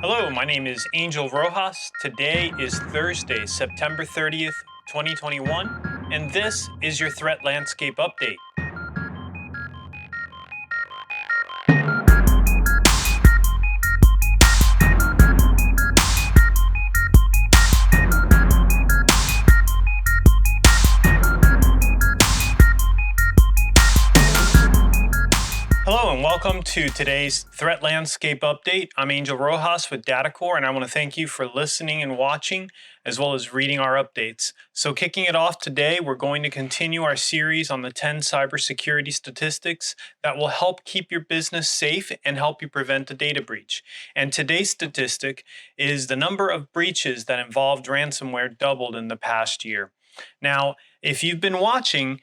Hello, my name is Angel Rojas. Today is Thursday, September 30th, 2021, and this is your Threat Landscape Update. Hello and welcome to today's Threat Landscape Update. I'm Angel Rojas with DataCorps, and I want to thank you for listening and watching, as well as reading our updates. So kicking it off today, we're going to continue our series on the 10 cybersecurity statistics that will help keep your business safe and help you prevent a data breach. And today's statistic is the number of breaches that involved ransomware doubled in the past year. Now, if you've been watching,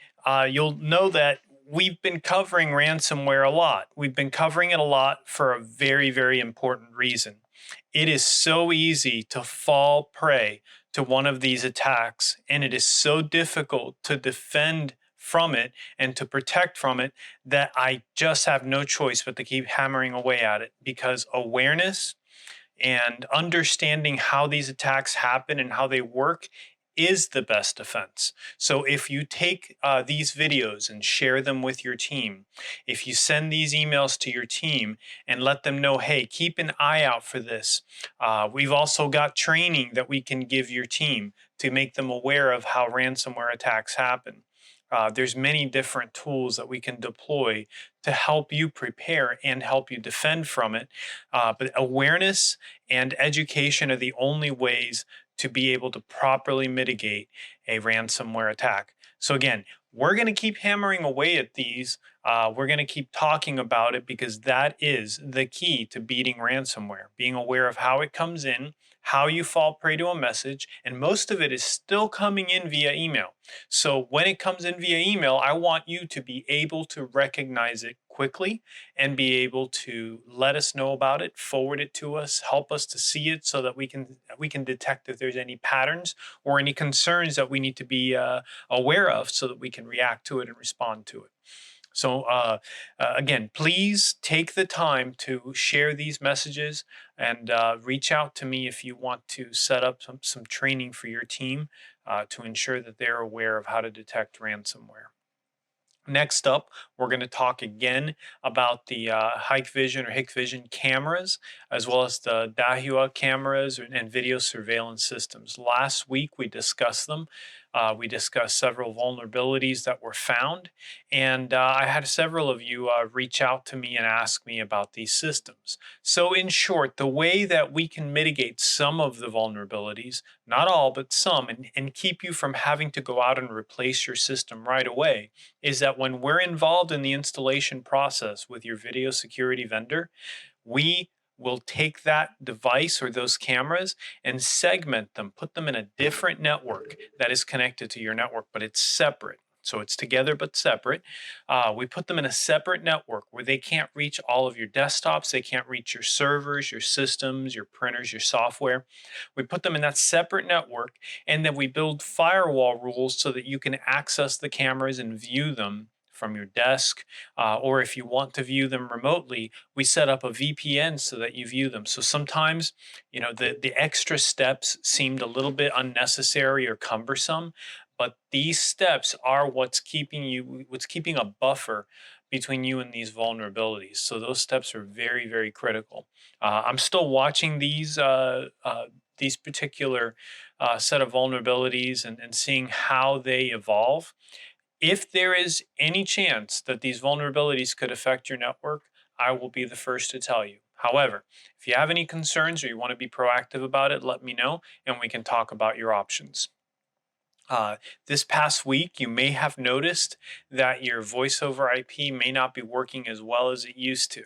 you'll know that we've been covering ransomware a lot. We've been covering it a lot for a very, very important reason. It is so easy to fall prey to one of these attacks, and it is so difficult to defend from it and to protect from it that I just have no choice but to keep hammering away at it, because awareness and understanding how these attacks happen and how they work is the best defense. So if you take these videos and share them with your team, if you send these emails to your team and let them know, hey, keep an eye out for this. We've also got training that we can give your team to make them aware of how ransomware attacks happen. There's many different tools that we can deploy to help you prepare and help you defend from it. But awareness and education are the only ways to be able to properly mitigate a ransomware attack. So again, we're going to keep hammering away at these. We're going to keep talking about it because that is the key to beating ransomware, being aware of how it comes in, how you fall prey to a message, and most of it is still coming in via email. So when it comes in via email, I want you to be able to recognize it quickly and be able to let us know about it, forward it to us, help us to see it so that we can detect if there's any patterns or any concerns that we need to be aware of so that we can react to it and respond to it. So again, please take the time to share these messages and reach out to me if you want to set up some training for your team to ensure that they're aware of how to detect ransomware. Next up, we're going to talk again about the Hikvision or Hikvision cameras, as well as the Dahua cameras and video surveillance systems. Last week, we discussed them. We discussed several vulnerabilities that were found, and I had several of you reach out to me and ask me about these systems. So in short, the way that we can mitigate some of the vulnerabilities, not all, but some, and keep you from having to go out and replace your system right away, is that when we're involved in the installation process with your video security vendor, we will take that device or those cameras and segment them, put them in a different network that is connected to your network, but it's separate. So it's together but separate. We put them in a separate network where they can't reach all of your desktops, they can't reach your servers, your systems, your printers, your software. We put them in that separate network, and then we build firewall rules so that you can access the cameras and view them from your desk, or if you want to view them remotely, we set up a VPN so that you view them. So sometimes, the extra steps seemed a little bit unnecessary or cumbersome, but these steps are what's keeping a buffer between you and these vulnerabilities. So those steps are very, very critical. I'm still watching these particular set of vulnerabilities and seeing how they evolve. If there is any chance that these vulnerabilities could affect your network, I will be the first to tell you. However, if you have any concerns or you want to be proactive about it, let me know and we can talk about your options. This past week, you may have noticed that your voice over IP may not be working as well as it used to.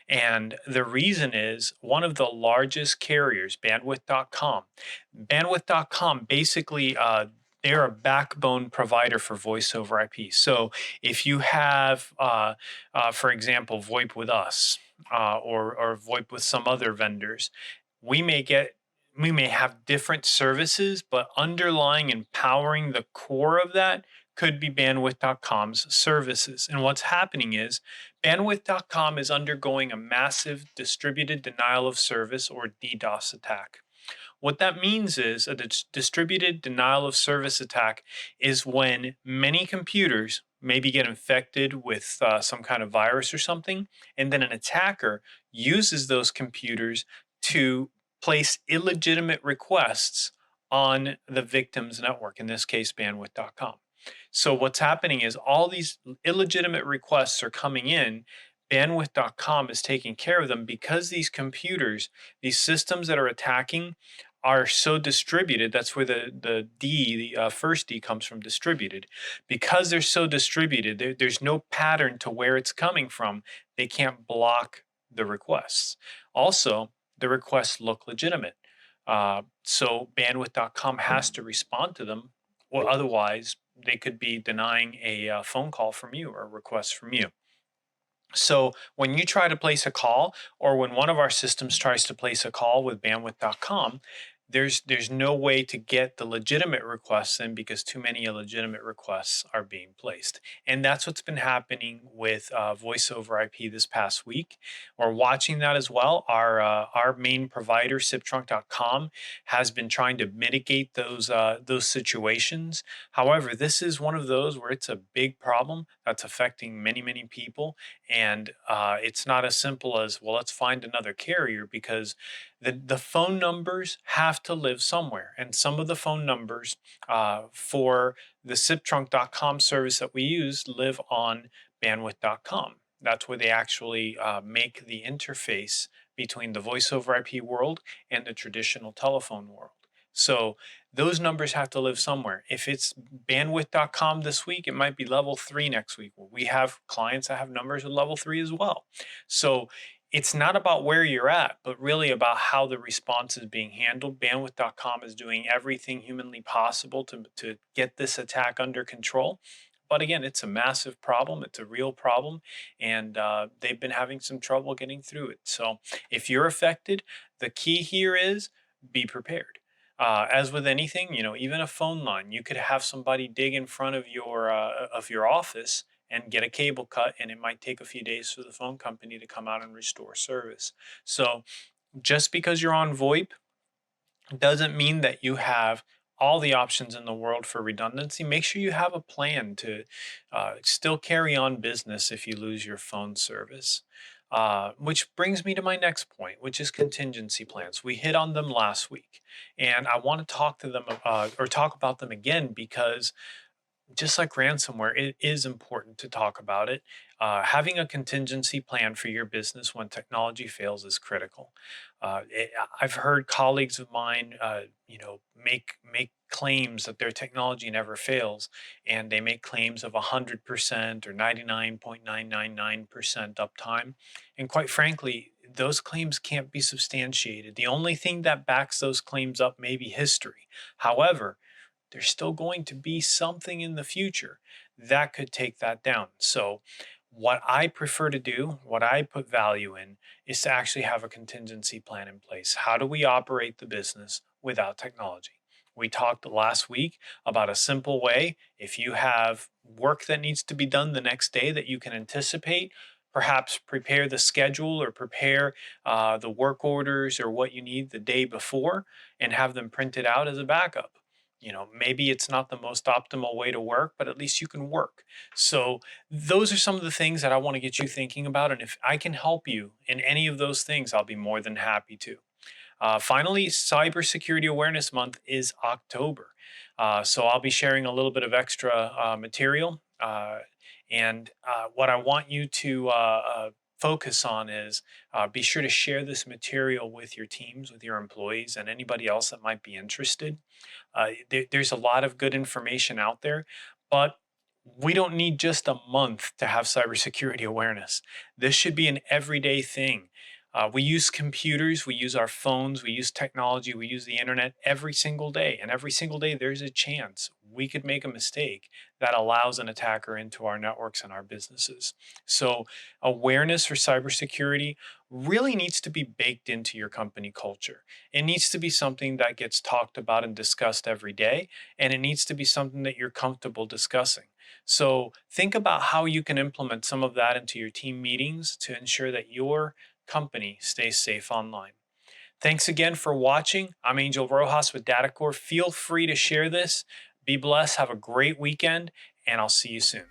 And the reason is one of the largest carriers, bandwidth.com. Bandwidth.com basically they're a backbone provider for voice over IP. So if you have, for example, VoIP with us or VoIP with some other vendors, we may have different services, but underlying and powering the core of that could be bandwidth.com's services. And what's happening is Bandwidth.com is undergoing a massive distributed denial of service or DDoS attack. What that means is a distributed denial of service attack is when many computers maybe get infected with some kind of virus or something, and then an attacker uses those computers to place illegitimate requests on the victim's network, in this case, bandwidth.com. So, what's happening is all these illegitimate requests are coming in. Bandwidth.com is taking care of them because these computers, these systems that are attacking, are so distributed. That's where the first D comes from, distributed. Because they're so distributed, there's no pattern to where it's coming from. They can't block the requests. Also, the requests look legitimate. So bandwidth.com has to respond to them, or otherwise they could be denying a phone call from you or a request from you. So when you try to place a call, or when one of our systems tries to place a call with bandwidth.com, there's no way to get the legitimate requests in because too many illegitimate requests are being placed. And that's what's been happening with voice over IP this past week. We're watching that as well. Our main provider, siptrunk.com, has been trying to mitigate those situations. However, this is one of those where it's a big problem that's affecting many people, and it's not as simple as, well, let's find another carrier, because the phone numbers have to live somewhere. And some of the phone numbers for the siptrunk.com service that we use live on bandwidth.com. That's where they actually make the interface between the voice over IP world and the traditional telephone world. So those numbers have to live somewhere. If it's bandwidth.com this week, it might be level 3 next week. Well, we have clients that have numbers with level 3 as well. So it's not about where you're at, but really about how the response is being handled. Bandwidth.com is doing everything humanly possible to get this attack under control. But again, it's a massive problem. It's a real problem. And they've been having some trouble getting through it. So if you're affected, the key here is be prepared. As with anything, even a phone line, you could have somebody dig in front of your office and get a cable cut, and it might take a few days for the phone company to come out and restore service. So just because you're on VoIP doesn't mean that you have all the options in the world for redundancy. Make sure you have a plan to still carry on business if you lose your phone service. Which brings me to my next point, which is contingency plans. We hit on them last week, and I want to talk to them or talk about them again, because just like ransomware, it is important to talk about it. Having a contingency plan for your business when technology fails is critical. I've heard colleagues of mine, make claims that their technology never fails, and they make claims of 100% or 99.999% uptime. And quite frankly, those claims can't be substantiated. The only thing that backs those claims up may be history. However, there's still going to be something in the future that could take that down. So, what I prefer to do, what I put value in, is to actually have a contingency plan in place. How do we operate the business without technology? We talked last week about a simple way. If you have work that needs to be done the next day that you can anticipate, perhaps prepare the schedule or prepare the work orders or what you need the day before and have them printed out as a backup. Maybe it's not the most optimal way to work, but at least you can work. So those are some of the things that I want to get you thinking about. And if I can help you in any of those things, I'll be more than happy to. Finally, Cybersecurity Awareness Month is October. So I'll be sharing a little bit of extra material. And what I want you to focus on is be sure to share this material with your teams, with your employees, and anybody else that might be interested. There's a lot of good information out there, but we don't need just a month to have cybersecurity awareness. This should be an everyday thing. We use computers, we use our phones, we use technology, we use the internet every single day. And every single day, there's a chance we could make a mistake that allows an attacker into our networks and our businesses. So, awareness for cybersecurity really needs to be baked into your company culture. It needs to be something that gets talked about and discussed every day, and it needs to be something that you're comfortable discussing. So, think about how you can implement some of that into your team meetings to ensure that your company stays safe online. Thanks again for watching. I'm Angel Rojas with DataCorps. Feel free to share this. Be blessed. Have a great weekend, and I'll see you soon.